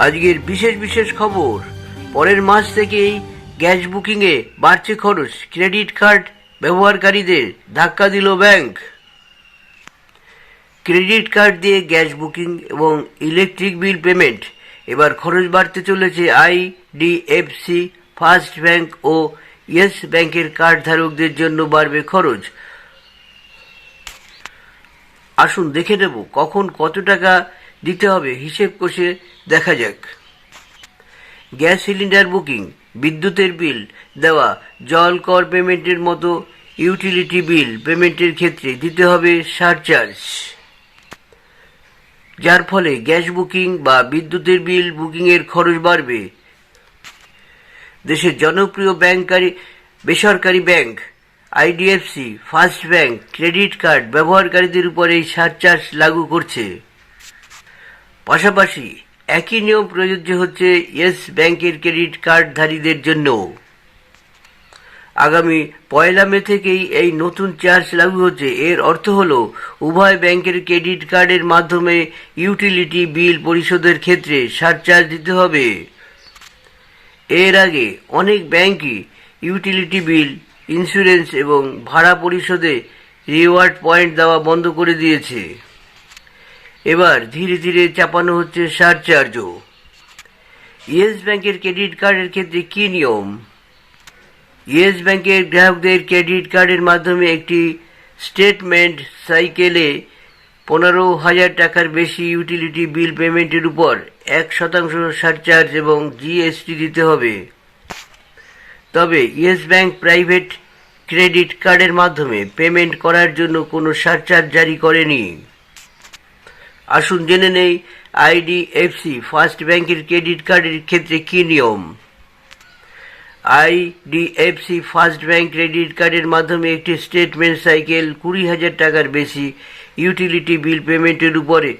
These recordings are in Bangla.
আজকের বিশেষ বিশেষ খবর। পরের মাস থেকেই গ্যাস বুকিংয়ে বাড়ছে খরচ, ক্রেডিট কার্ড ব্যবহারকারীদের ধাক্কা দিল ব্যাংক। ক্রেডিট কার্ড দিয়ে গ্যাস বুকিং এবং ইলেকট্রিক বিল পেমেন্ট এবার খরচ বাড়তে চলেছে। আইডিএফসি ফার্স্ট ব্যাংক ও ইয়েস ব্যাংকের কার্ড ধারকদের জন্য বাড়বে খরচ। আসুন দেখে নেব কখন কত টাকা দিতে হবে, হিসেব কষে দেখা যাক। গ্যাস সিলিন্ডার বুকিং, বিদ্যুতের বিল দেওয়া, জল কর পেমেন্টের মতো ইউটিলিটি বিল পেমেন্টের ক্ষেত্রে দিতে হবে সারচার্জ, যার ফলে গ্যাস বুকিং বা বিদ্যুতের বিল বুকিংয়ের খরচ বাড়বে। দেশের জনপ্রিয় বেসরকারি bank IDFC first bank credit card ব্যবহারকারীদের উপর এই সারচার্জ লাগু করছে। পাশাপাশি একই নিয়ম প্রযোজ্য হচ্ছে ইয়েস ব্যাংকের ক্রেডিট কার্ডধারীদের জন্য। আগামী 1 মে থেকেই এই নতুন চার্জ লাগু হচ্ছে। এর অর্থ হল উভয় ব্যাংকের ক্রেডিট কার্ডের মাধ্যমে ইউটিলিটি বিল পরিশোধের ক্ষেত্রে সারচার্জ দিতে হবে। এর আগে অনেক ব্যাংকই ইউটিলিটি বিল, ইন্স্যুরেন্স এবং ভাড়া পরিশোধে রিওয়ার্ড পয়েন্ট দেওয়া বন্ধ করে দিয়েছে। এবার ধীরে ধীরে চাপানো হচ্ছে সারচার্জও। ইয়েস ব্যাংকের ক্রেডিট কার্ডের ক্ষেত্রে কী নিয়ম? ইয়েস ব্যাংকের গ্রাহকদের ক্রেডিট কার্ডের মাধ্যমে একটি স্টেটমেন্ট সাইকেলে 15,000 টাকার বেশি ইউটিলিটি বিল পেমেন্টের উপর 1% সারচার্জ এবং জিএসটি দিতে হবে। তবে ইয়েস ব্যাংক প্রাইভেট ক্রেডিট কার্ডের মাধ্যমে পেমেন্ট করার জন্য কোনো সারচার্জ জারি করেনি। আসুন জেনে নেই আইডিএফসি ফার্স্ট ব্যাংকের ক্রেডিট কার্ডের ক্ষেত্রে কী নিয়ম। আইডিএফসি ফার্স্ট ব্যাংক ক্রেডিট কার্ডের মাধ্যমে একটি স্টেটমেন্ট সাইকেল 20,000 টাকার বেশি ইউটিলিটি বিল পেমেন্টের উপরে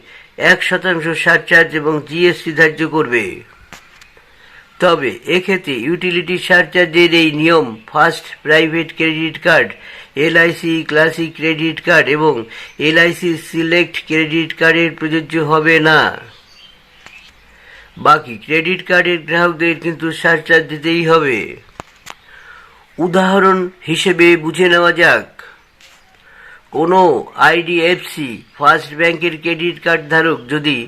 1% সারচার্জ এবং জিএসটি ধার্য করবে। তবে এক্ষেত্রে ইউটিলিটি সারচার্জের এই নিয়ম first private credit card, LIC classic credit card এবং এলআইসি সিলেক্ট ক্রেডিট কার্ডের প্রযোজ্য হবে না। বাকি ক্রেডিট কার্ডের গ্রাহকদের কিন্তু সারচার্জ দিতেই হবে। উদাহরণ হিসেবে বুঝে নেওয়া যাক। কোনো আইডিএফসি ফার্স্ট ব্যাংকের ক্রেডিট কার্ড ধারক যদি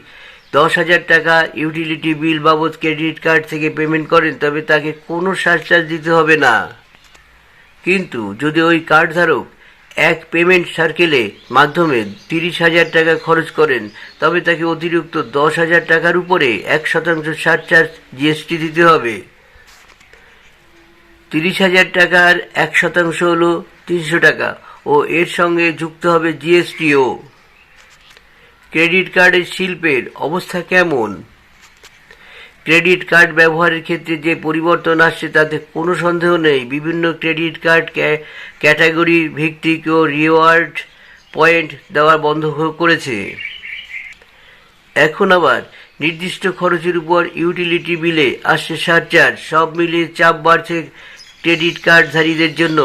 10,000 টাকা ইউটিলিটি বিল বাবদ ক্রেডিট কার্ড থেকে পেমেন্ট করেন, তবে তাকে কোনো সারচার্জ দিতে হবে না। কিন্তু যদি ওই কার্ড ধারক এক পেমেন্ট সার্কেলে মাধ্যমে 30,000 টাকা খরচ করেন, তবে তাকে অতিরিক্ত 10,000 টাকার উপরে 1% সারচার্জ জিএসটি দিতে হবে। 30,000 টাকার 1% হল 300 টাকা ও এর সঙ্গে যুক্ত হবে জিএসটিও। ক্রেডিট কার্ডের শিল্পের অবস্থা কেমন? ক্রেডিট কার্ড ব্যবহারের ক্ষেত্রে যে পরিবর্তন আসছে তাতে কোনো সন্দেহ নেই। বিভিন্ন ক্রেডিট কার্ড ক্যাটাগরি ভিত্তিক ও রিওয়ার্ড পয়েন্ট দেওয়া বন্ধ করেছে। এখন আবার নির্দিষ্ট খরচের উপর ইউটিলিটি বিলে আসছে সারচার্জ। সব মিলিয়ে চাপ বাড়ছে ক্রেডিট কার্ডধারীদের জন্য।